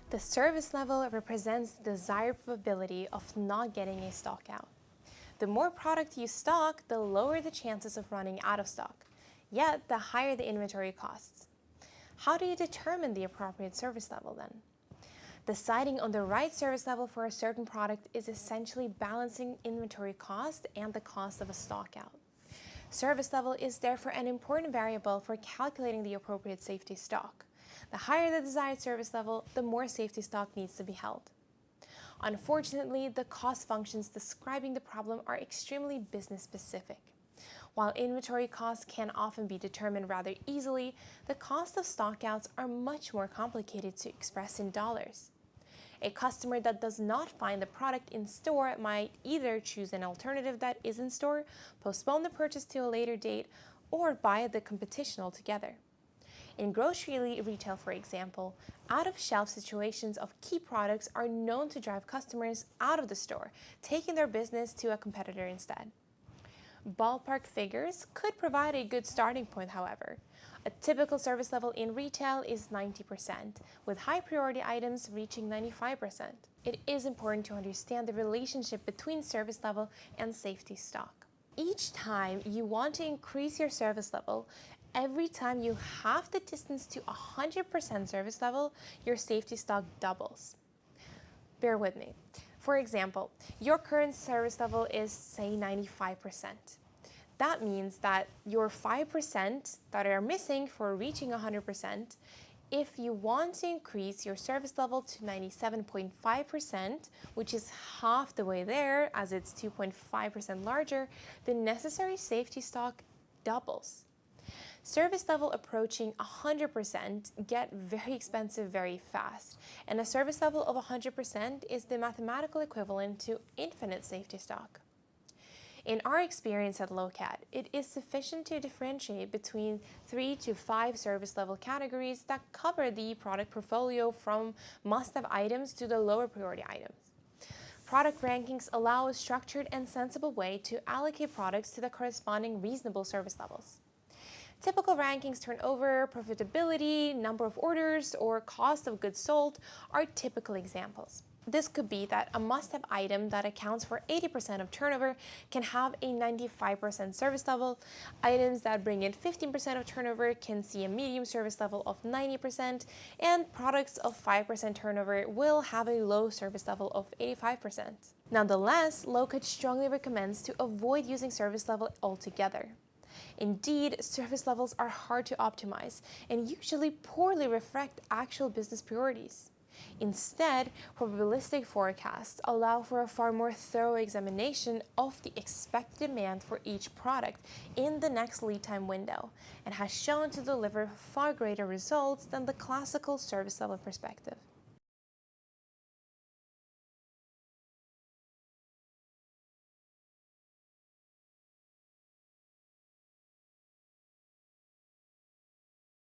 The service level represents the desired probability of not getting a stock out. The more product you stock, the lower the chances of running out of stock, yet the higher the inventory costs. How do you determine the appropriate service level then? Deciding on the right service level for a certain product is essentially balancing inventory cost and the cost of a stock out. Service level is therefore an important variable for calculating the appropriate safety stock. The higher the desired service level, the more safety stock needs to be held. Unfortunately, the cost functions describing the problem are extremely business specific. While inventory costs can often be determined rather easily, the cost of stockouts are much more complicated to express in dollars. A customer that does not find the product in store might either choose an alternative that is in store, postpone the purchase to a later date, or buy at the competition altogether. In grocery retail, for example, out-of-shelf situations of key products are known to drive customers out of the store, taking their business to a competitor instead. Ballpark figures could provide a good starting point, however. A typical service level in retail is 90%, with high priority items reaching 95%. It is important to understand the relationship between service level and safety stock. Each time you want to increase your service level, every time you halve the distance to 100% service level, your safety stock doubles. Bear with me. For example, your current service level is, say, 95%. That means that your 5% that are missing for reaching 100%, if you want to increase your service level to 97.5%, which is half the way there as it's 2.5% larger, the necessary safety stock doubles. Service level approaching 100% get very expensive very fast, and a service level of 100% is the mathematical equivalent to infinite safety stock. In our experience at Lokad, it is sufficient to differentiate between 3 to 5 service level categories that cover the product portfolio from must-have items to the lower priority items. Product rankings allow a structured and sensible way to allocate products to the corresponding reasonable service levels. Typical rankings: turnover, profitability, number of orders, or cost of goods sold are typical examples. This could be that a must-have item that accounts for 80% of turnover can have a 95% service level. Items that bring in 15% of turnover can see a medium service level of 90%, and products of 5% turnover will have a low service level of 85%. Nonetheless, Lokad strongly recommends to avoid using service level altogether. Indeed, service levels are hard to optimize and usually poorly reflect actual business priorities. Instead, probabilistic forecasts allow for a far more thorough examination of the expected demand for each product in the next lead time window, and has shown to deliver far greater results than the classical service level perspective.